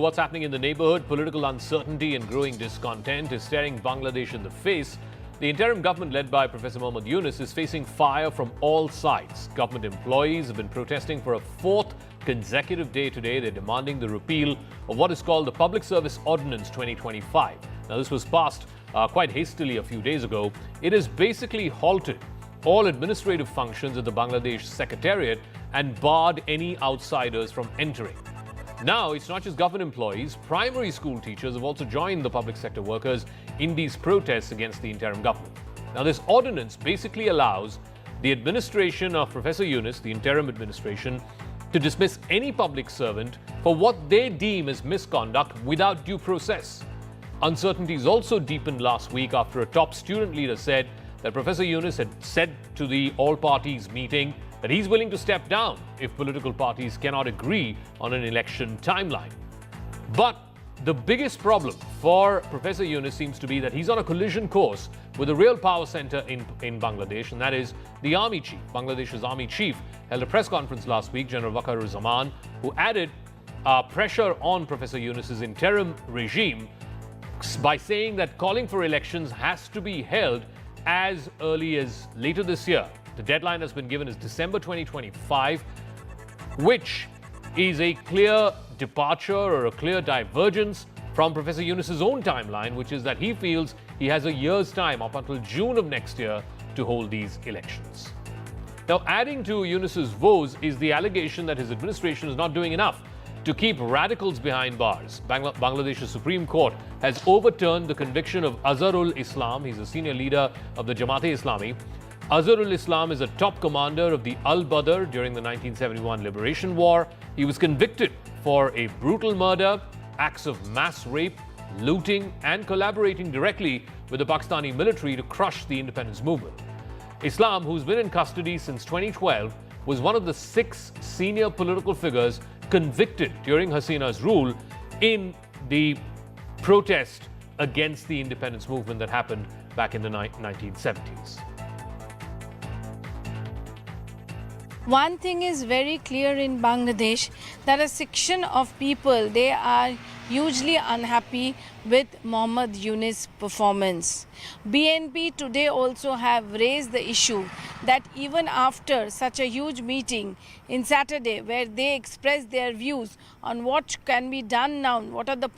what's happening in the neighborhood. Political uncertainty and growing discontent is staring Bangladesh in the face. The interim government led by Professor Muhammad Yunus is facing fire from all sides. Government employees have been protesting for a fourth consecutive day today. They're demanding the repeal of what is called the Public Service Ordinance 2025. Now, this was passed quite hastily a few days ago. It has basically halted all administrative functions at the Bangladesh Secretariat and barred any outsiders from entering. Now, it's not just government employees. Primary school teachers have also joined the public sector workers in these protests against the interim government. Now, this ordinance basically allows the administration of Professor Yunus, the interim administration, to dismiss any public servant for what they deem as misconduct without due process. Uncertainties also deepened last week after a top student leader said that Professor Yunus had said to the all-parties meeting that he's willing to step down if political parties cannot agree on an election timeline. But the biggest problem for Professor Yunus seems to be that he's on a collision course with a real power center in Bangladesh, and that is the army chief. Bangladesh's army chief held a press conference last week, General Wakar-uz-Zaman, who added pressure on Professor Yunus's interim regime by saying that calling for elections has to be held as early as later this year. The deadline has been given as December 2025, which is a clear departure or a clear divergence from Professor Yunus's own timeline, which is that he feels he has a year's time up until June of next year to hold these elections. Now, adding to Yunus's woes is the allegation that his administration is not doing enough to keep radicals behind bars. Bangladesh's Supreme Court has overturned the conviction of Azharul Islam. He's a senior leader of the Jamaat-e-Islami. Azharul Islam is a top commander of the Al-Badr during the 1971 Liberation War. He was convicted for a brutal murder, acts of mass rape, looting, and collaborating directly with the Pakistani military to crush the independence movement. Islam, who's been in custody since 2012, was one of the 6 senior political figures convicted during Hasina's rule in the protest against the independence movement that happened back in the 1970s. One thing is very clear in Bangladesh, that a section of people, they are hugely unhappy with Muhammad Yunus' performance. BNP today also have raised the issue that even after such a huge meeting in Saturday, where they express their views on what can be done now, what are the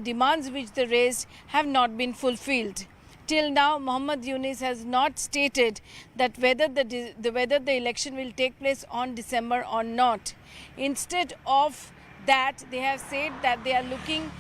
demands which they raised have not been fulfilled. Till now, Muhammad Yunus has not stated that whether the election will take place on December or not. Instead of that, they have said that they are looking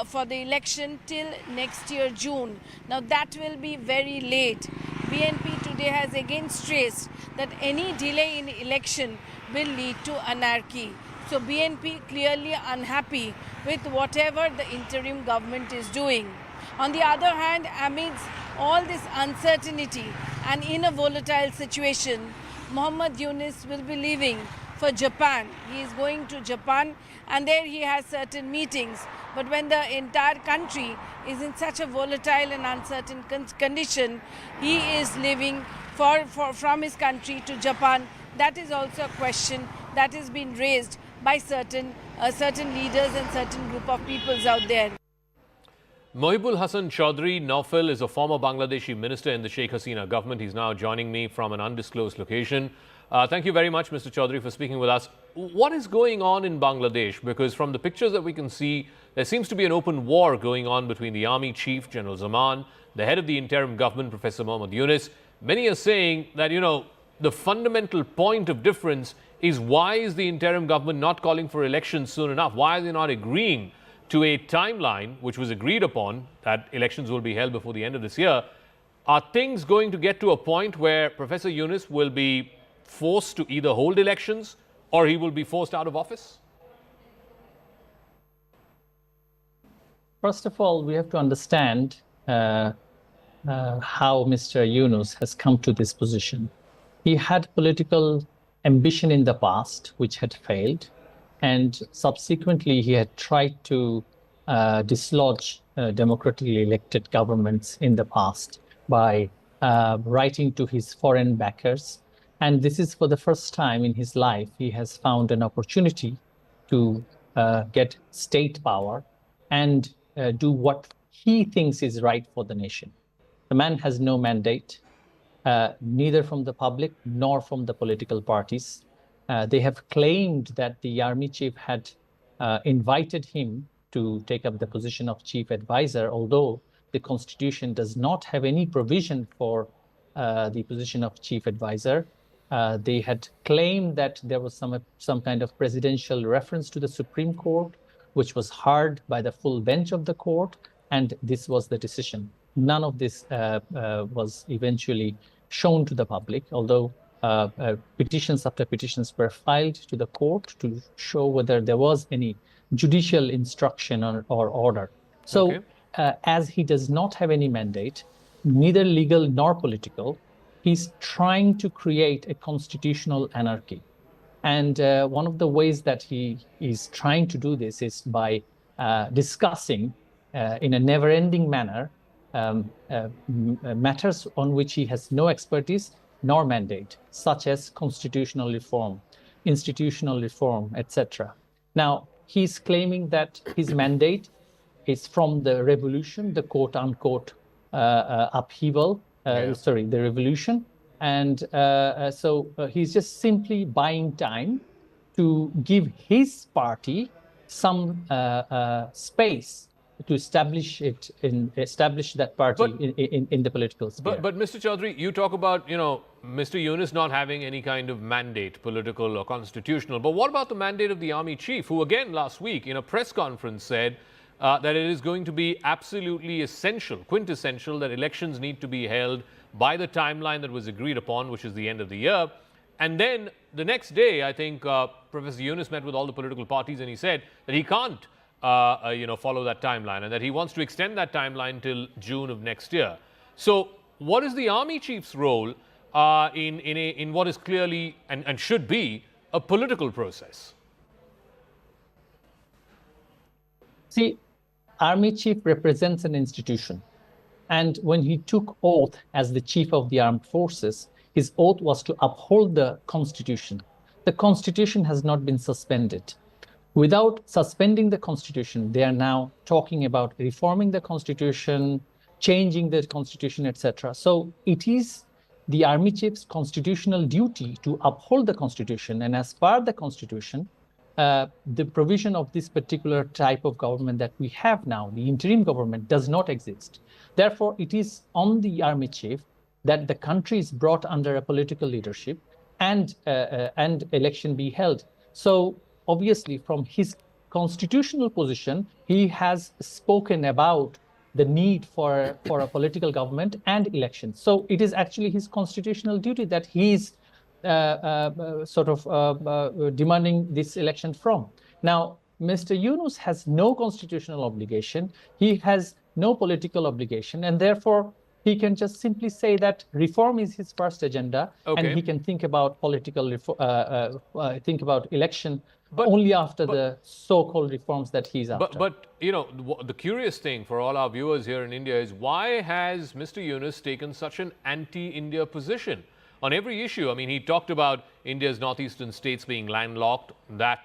for the election till next year, June. Now, that will be very late. BNP today has again stressed that any delay in election will lead to anarchy. So, BNP clearly unhappy with whatever the interim government is doing. On the other hand, amidst all this uncertainty and in a volatile situation, Muhammad Yunus will be leaving for Japan. He is going to Japan, and there he has certain meetings. But when the entire country is in such a volatile and uncertain condition, he is leaving from his country to Japan. That is also a question that has been raised by certain leaders and certain group of peoples out there. Mohibul Hasan Chaudhry Naufal is a former Bangladeshi minister in the Sheikh Hasina government. He's now joining me from an undisclosed location. Thank you very much, Mr. Chaudhry, for speaking with us. What is going on in Bangladesh? Because from the pictures that we can see, there seems to be an open war going on between the army chief, General Zaman, the head of the interim government, Professor Muhammad Yunus. Many are saying that, the fundamental point of difference is why is the interim government not calling for elections soon enough? Why are they not agreeing to a timeline which was agreed upon, that elections will be held before the end of this year? Are things going to get to a point where Professor Yunus will be forced to either hold elections or he will be forced out of office? First of all, we have to understand how Mr. Yunus has come to this position. He had political ambition in the past, which had failed. And subsequently, he had tried to dislodge democratically elected governments in the past by writing to his foreign backers. And this is for the first time in his life, he has found an opportunity to get state power and do what he thinks is right for the nation. The man has no mandate, neither from the public nor from the political parties. They have claimed that the army chief had invited him to take up the position of chief advisor, although the constitution does not have any provision for the position of chief advisor. They had claimed that there was some kind of presidential reference to the Supreme Court, which was heard by the full bench of the court, and this was the decision. None of this was eventually shown to the public, although petitions after petitions were filed to the court to show whether there was any judicial instruction or order. So, Okay. as he does not have any mandate, neither legal nor political, he's trying to create a constitutional anarchy. And one of the ways that he is trying to do this is by discussing in a never-ending manner matters on which he has no expertise nor mandate, such as constitutional reform, institutional reform, etc. Now, he's claiming that his mandate is from the revolution, the quote-unquote upheaval, the revolution. And so he's just simply buying time to give his party some space to establish that party in the political sphere. But Mr. Chaudhary, you talk about, Mr. Yunus not having any kind of mandate, political or constitutional. But what about the mandate of the army chief, who again last week in a press conference said that it is going to be absolutely essential, quintessential, that elections need to be held by the timeline that was agreed upon, which is the end of the year. And then the next day, I think Professor Yunus met with all the political parties and he said that he can't follow that timeline and that he wants to extend that timeline till June of next year. So what is the army chief's role in what is clearly and should be a political process? See, army chief represents an institution. And when he took oath as the chief of the armed forces, his oath was to uphold the constitution. The constitution has not been suspended. Without suspending the constitution, they are now talking about reforming the constitution, changing the constitution, etc. So it is the army chief's constitutional duty to uphold the constitution. And as per the constitution, the provision of this particular type of government that we have now, the interim government, does not exist. Therefore, it is on the army chief that the country is brought under a political leadership and election be held. So obviously, from his constitutional position, he has spoken about the need for a political government and elections. So it is actually his constitutional duty that he is demanding this election from. Now, Mr. Yunus has no constitutional obligation. He has no political obligation, and therefore he can just simply say that reform is his first agenda, and he can think about political think about election only after the so-called reforms that he's after. But the curious thing for all our viewers here in India is, why has Mr. Yunus taken such an anti-India position on every issue? I mean, he talked about India's northeastern states being landlocked, that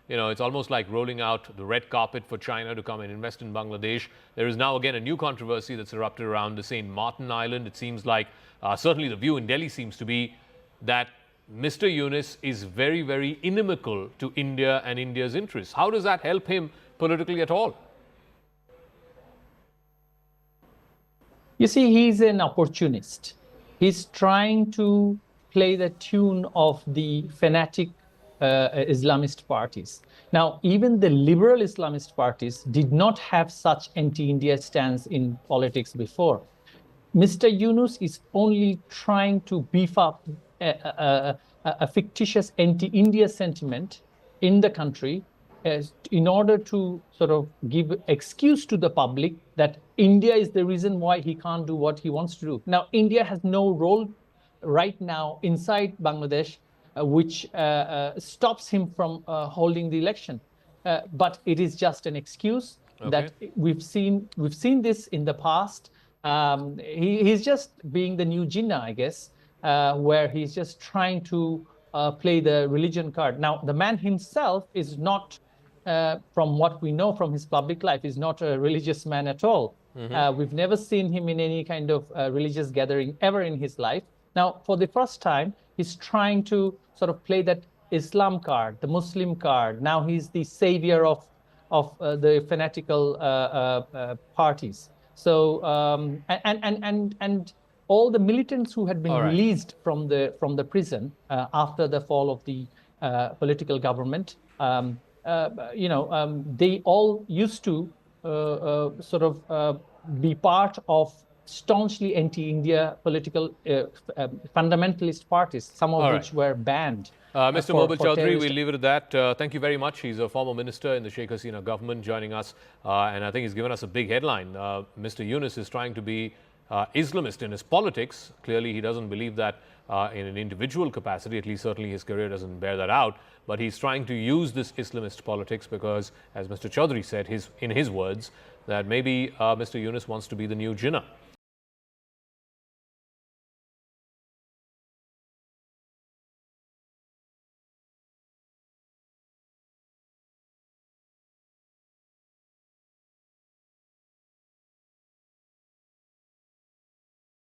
it's almost like rolling out the red carpet for China to come and invest in Bangladesh. There is now again a new controversy that's erupted around the St. Martin Island. It seems like, certainly the view in Delhi seems to be that Mr. Yunus is very, very inimical to India and India's interests. How does that help him politically at all? You see, he's an opportunist. He's trying to play the tune of the fanatic Islamist parties. Now, even the liberal Islamist parties did not have such anti-India stance in politics before. Mr. Yunus is only trying to beef up a fictitious anti-India sentiment in the country in order to sort of give excuse to the public that India is the reason why he can't do what he wants to do. Now, India has no role right now inside Bangladesh which stops him from holding the election. But it is just an excuse that we've seen this in the past. He's just being the new Jinnah, I guess, where he's just trying to play the religion card. Now, the man himself is not from what we know from his public life, is not a religious man at all. We've never seen him in any kind of religious gathering ever in his life. Now, for the first time, he's trying to sort of play that Islam card, the Muslim card. Now he's the savior of the fanatical parties. So and all the militants who had been released from the prison after the fall of the political government, they all used to sort of be part of staunchly anti-India political fundamentalist parties, some of which were banned. Mr. Nobel Chaudhary, we'll leave it at that. Thank you very much. He's a former minister in the Sheikh Hasina government joining us, and I think he's given us a big headline. Mr. Yunus is trying to be Islamist in his politics. Clearly, he doesn't believe that in an individual capacity, at least certainly his career doesn't bear that out. But he's trying to use this Islamist politics because, as Mr. Chaudhary said, in his words, that maybe Mr. Yunus wants to be the new Jinnah.